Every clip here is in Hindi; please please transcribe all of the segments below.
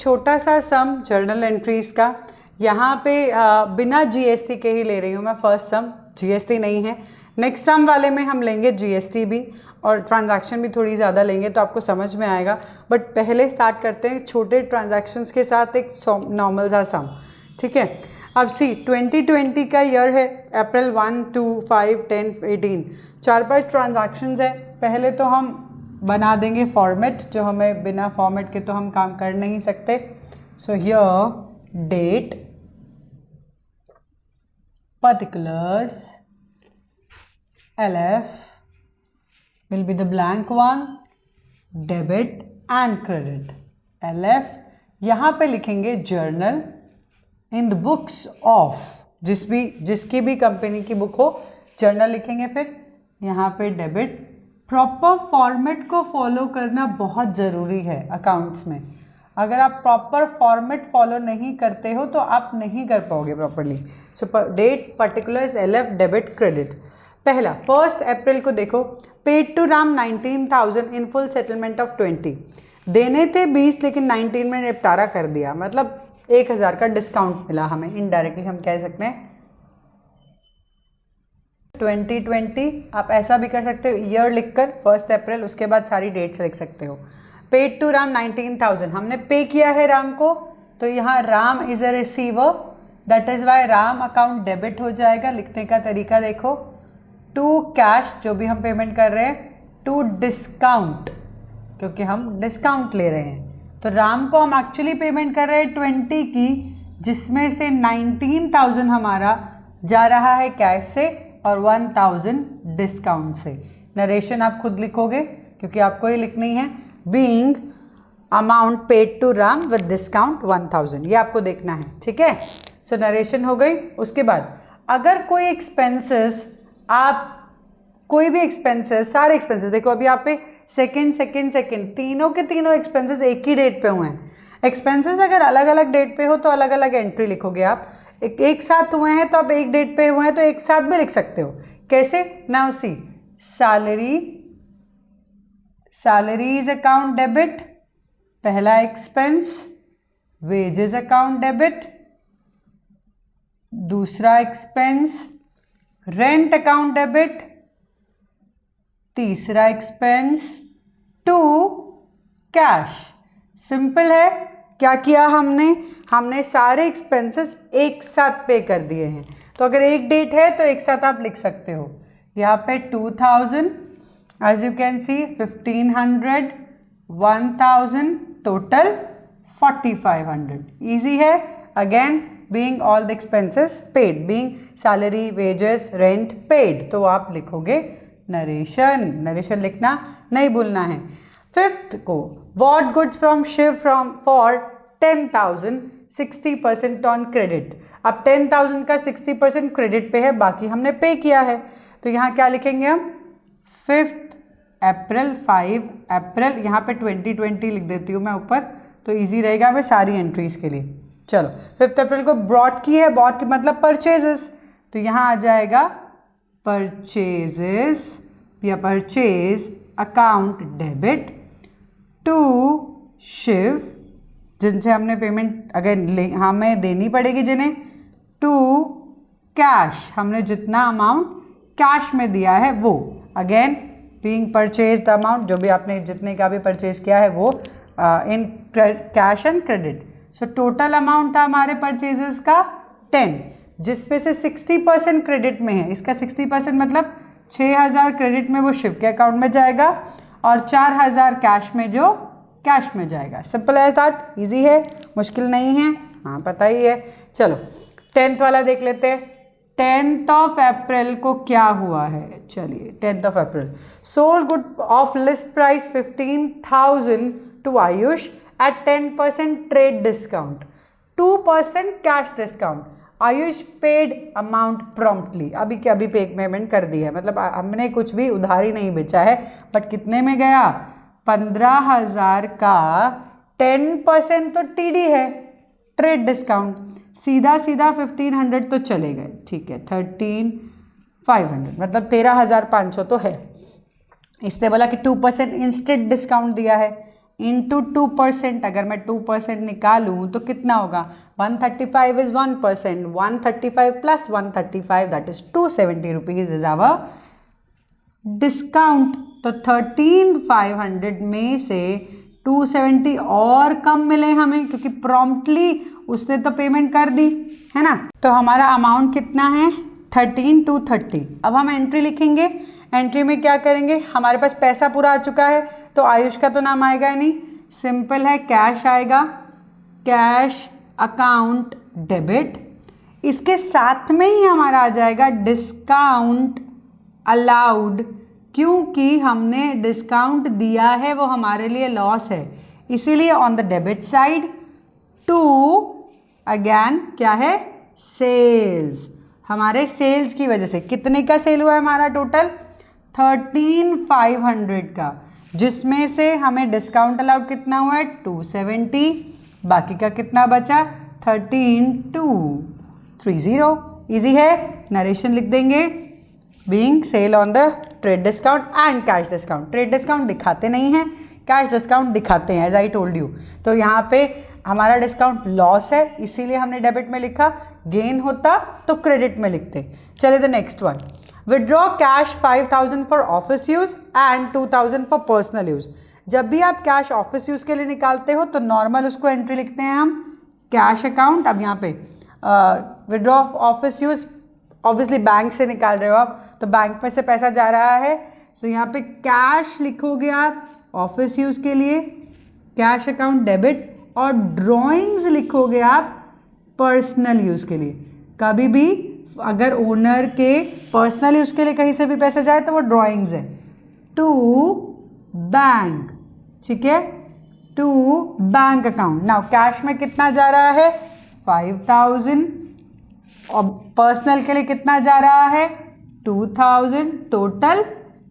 छोटा सा सम जर्नल एंट्रीज का, यहाँ पे बिना जीएसटी के ही ले रही हूँ मैं फर्स्ट सम, जीएसटी नहीं है। नेक्स्ट सम वाले में हम लेंगे जीएसटी भी और ट्रांजैक्शन भी थोड़ी ज़्यादा लेंगे तो आपको समझ में आएगा, बट पहले स्टार्ट करते हैं छोटे ट्रांजैक्शंस के साथ एक नॉर्मल सा सम, ठीक है। अब सी 2020 का ईयर है, अप्रैल 1, 2, 5, 10, 18, 4-5 ट्रांजैक्शंस है। पहले तो हम बना देंगे फॉर्मेट, जो हमें बिना फॉर्मेट के तो हम काम कर नहीं सकते। So here date, particulars, LF will be the blank one, debit and credit। LF यहाँ पे लिखेंगे journal in the books of, जिसकी भी कंपनी की बुक हो जर्नल लिखेंगे। फिर यहाँ पे डेबिट, प्रॉपर फॉर्मेट को फॉलो करना बहुत ज़रूरी है अकाउंट्स में। अगर आप प्रॉपर फॉर्मेट फॉलो नहीं करते हो तो आप नहीं कर पाओगे properly. So date, particulars, LF, debit, credit. पहला 1 अप्रैल को देखो, paid to Ram 19,000 in full settlement of 20, देने थे 20 लेकिन 19 में निपटारा कर दिया, मतलब 1,000 का डिस्काउंट मिला हमें, इनडायरेक्टली हम कह सकते हैं। 2020 आप ऐसा भी कर सकते हो, ईयर लिखकर 1 अप्रैल, उसके बाद सारी डेट्स लिख सकते हो। पेड टू राम 19,000, हमने पे किया है राम को, तो यहाँ Ram is a receiver, that is why Ram account debit हो जाएगा। लिखने का तरीका देखो, टू कैश जो भी हम पेमेंट कर रहे हैं, टू डिस्काउंट क्योंकि हम डिस्काउंट ले रहे हैं, तो राम को हम एक्चुअली पेमेंट कर रहे हैं 20 की, जिसमें से 19,000 हमारा जा रहा है कैश से और 1,000 डिस्काउंट से। नरेशन आप खुद लिखोगे क्योंकि आपको ही लिखनी है। Being amount paid to Ram with discount 1,000, ये आपको देखना है, ठीक है। सो नरेशन हो गई। उसके बाद अगर कोई एक्सपेंसेस, आप कोई भी एक्सपेंसेस, सारे एक्सपेंसेस देखो, अभी आप पे सेकंड तीनों के तीनों एक्सपेंसेस एक ही डेट पे हुए हैं। एक्सपेंसेस अगर अलग अलग डेट पे हो तो अलग अलग एंट्री लिखोगे आप, एक साथ हुए हैं तो आप एक डेट पे हुए हैं तो एक साथ भी लिख सकते हो। कैसे? Now see, salaries account debit, पहला एक्सपेंस, वेजेस अकाउंट डेबिट, दूसरा एक्सपेंस, रेंट अकाउंट डेबिट, तीसरा एक्सपेंस, टू कैश। सिंपल है, क्या किया हमने सारे एक्सपेंसेस एक साथ पे कर दिए हैं। तो अगर एक डेट है तो एक साथ आप लिख सकते हो। यहाँ पे 2,000, as you can see 1,500, 1,000, total 4,500। Easy है। Again being all the expenses paid, being salary, wages, rent paid, तो आप लिखोगे नरेशन लिखना नहीं भूलना है। 5th को bought goods from Shiv for 10,000, 60% on credit. अब 10,000 का 60% क्रेडिट पे है, बाकी हमने पे किया है, तो यहाँ क्या लिखेंगे हम? 5 अप्रैल, 5 अप्रैल, यहाँ पे 2020 लिख देती हूँ मैं ऊपर, तो इजी रहेगा हमें सारी एंट्रीज के लिए। चलो 5 अप्रैल को ब्रॉट की है, बॉट मतलब परचेजेस, तो यहाँ आ जाएगा परचेजेस या purchase account debit to Shiv, जिनसे हमने पेमेंट अगर हमें देनी पड़ेगी जिन्हें, टू कैश, हमने जितना अमाउंट कैश में दिया है वो, again being purchase the amount, जो भी आपने जितने का भी परचेज किया है वो in cash and credit. So total amount था हमारे परचेजेस का 10, जिसमें से 60% क्रेडिट में है। इसका 60% मतलब 6,000 क्रेडिट में वो शिव के अकाउंट में जाएगा और 4,000 कैश में जो कैश में जाएगा। सिंपल एज दैट, इजी है, मुश्किल नहीं है, हाँ पता ही है। चलो 10th वाला देख लेते हैं। 10th ऑफ अप्रैल को क्या हुआ है? चलिए 10th of April, sold good of list price 15,000 to Ayush at 10% trade discount, 2% cash discount. Ayush paid amount promptly, अभी क्या अभी पे पेमेंट कर दी है, मतलब हमने कुछ भी उधारी नहीं बेचा है, बट कितने में गया? 15,000 का 10% तो टीडी है, ट्रेड डिस्काउंट, सीधा 1,500 तो चले गए, ठीक है, 13,500 मतलब 13,500 तो है। इसने बोला कि 2% इंस्टेंट डिस्काउंट दिया है, इंटू 2%, अगर मैं 2% निकालूँ तो कितना होगा, 135 is 1%, 135 plus 135 that is 270 rupees is our discount. तो 13,500 में से 270 और कम मिले हमें, क्योंकि प्रॉम्प्टली उसने तो पेमेंट कर दी है ना। तो हमारा अमाउंट कितना है, 13,230। अब हम एंट्री लिखेंगे, एंट्री में क्या करेंगे, हमारे पास पैसा पूरा आ चुका है तो आयुष का तो नाम आएगा ही नहीं, सिंपल है, कैश आएगा, कैश अकाउंट डेबिट। इसके साथ में ही हमारा आ जाएगा डिस्काउंट अलाउड, क्योंकि हमने डिस्काउंट दिया है वो हमारे लिए लॉस है, इसीलिए on the debit side. To again क्या है, सेल्स, हमारे सेल्स की वजह से कितने का सेल हुआ है हमारा टोटल, 13,500 का, जिसमें से हमें डिस्काउंट अलाउड कितना हुआ है 270, बाकी का कितना बचा 13,230। इजी है, नरेशन लिख देंगे, being sale on the trade discount and cash discount. Trade discount दिखाते नहीं हैं, कैश डिस्काउंट दिखाते हैं एज आई टोल्ड यू। तो यहाँ पे हमारा डिस्काउंट लॉस है इसीलिए हमने डेबिट में लिखा, गेन होता तो क्रेडिट में लिखते। चलिए the next one, withdraw cash 5,000 for office use and 2,000 for personal use. जब भी आप कैश ऑफिस यूज के लिए निकालते हो तो नॉर्मल उसको एंट्री लिखते हैं हम, कैश अकाउंट। अब यहाँ पे withdraw office use obviously bank से निकाल रहे हो आप, तो बैंक में से पैसा जा रहा है, सो यहाँ पे कैश लिखोगे आप ऑफिस यूज के लिए, कैश अकाउंट डेबिट, और ड्रॉइंग्स लिखोगे आप पर्सनल यूज के लिए। कभी भी अगर ओनर के पर्सनल यूज के लिए कहीं से भी पैसा जाए तो वो ड्रॉइंग्स है। टू बैंक, ठीक है, to bank account. Now cash में कितना जा रहा है 5,000 और पर्सनल के लिए कितना जा रहा है 2,000, टोटल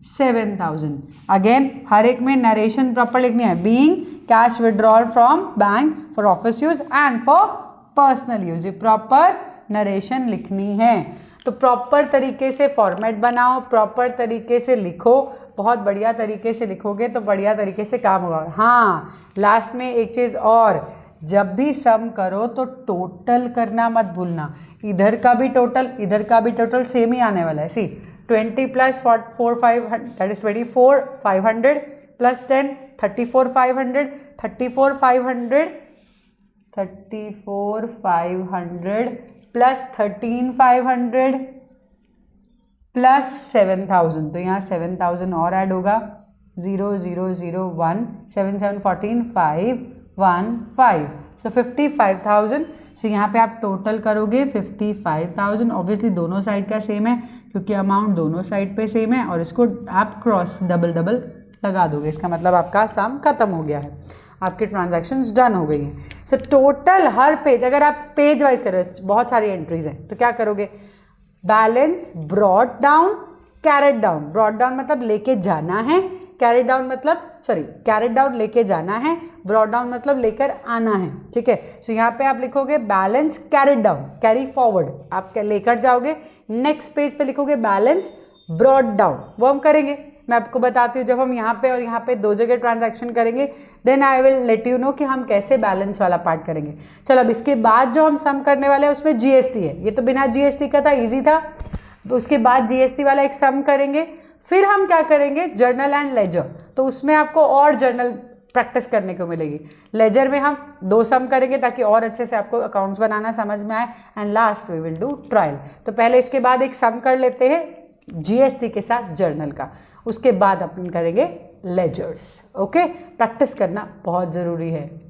7,000। अगेन हर एक में नरेशन प्रॉपर लिखनी है, being cash withdrawal from bank for office use and for personal use, ये प्रॉपर नरेशन लिखनी है। तो प्रॉपर तरीके से फॉर्मेट बनाओ, प्रॉपर तरीके से लिखो, बहुत बढ़िया तरीके से लिखोगे तो बढ़िया तरीके से काम होगा। हाँ, लास्ट में एक चीज़ और, जब भी सम करो तो टोटल करना मत भूलना, इधर का भी टोटल इधर का भी टोटल सेम ही आने वाला है। सी 20 plus 4,500 that is 24,500 plus 10 34,500 34,500 plus 13,500 plus 7,000, तो यहाँ 7,000 और ऐड होगा, 0 0 0 1 7 7 14 5 1 5, सो 55,000। सो यहाँ पे आप टोटल करोगे 55,000, ऑब्वियसली दोनों साइड का सेम है क्योंकि अमाउंट दोनों साइड पे सेम है, और इसको आप क्रॉस डबल डबल लगा दोगे, इसका मतलब आपका सम खत्म हो गया है, आपकी ट्रांजैक्शंस डन हो गई हैं। सो टोटल हर पेज, अगर आप पेज वाइज करो, बहुत सारी एंट्रीज हैं, तो क्या करोगे, balance brought down carried down. Brought down मतलब लेके जाना है, कैरेट डाउन मतलब कैरेट डाउन लेके जाना है, ब्रॉट डाउन मतलब लेकर आना है, ठीक है। सो यहाँ पे आप लिखोगे balance carried down, carry forward आप लेकर जाओगे, नेक्स्ट पेज पे लिखोगे बैलेंस ब्रॉट डाउन, वो हम करेंगे, मैं आपको बताती हूँ जब हम यहाँ पे और यहाँ पे दो जगह ट्रांजैक्शन करेंगे, then I will let you know कि हम कैसे बैलेंस वाला पार्ट करेंगे। चलो अब इसके बाद जो हम सम करने वाले हैं उसमें जीएसटी है, ये तो बिना जीएसटी का था, इजी था। उसके बाद जीएसटी वाला एक सम करेंगे, फिर हम क्या करेंगे जर्नल एंड लेजर, तो उसमें आपको और जर्नल प्रैक्टिस करने को मिलेगी। लेजर में हम 2 सम करेंगे ताकि और अच्छे से आपको अकाउंट्स बनाना समझ में आए, and last we will do trial. तो पहले इसके बाद एक सम कर लेते हैं जीएसटी के साथ जर्नल का, उसके बाद अपन करेंगे लेजर्स। ओके, प्रैक्टिस करना बहुत ज़रूरी है।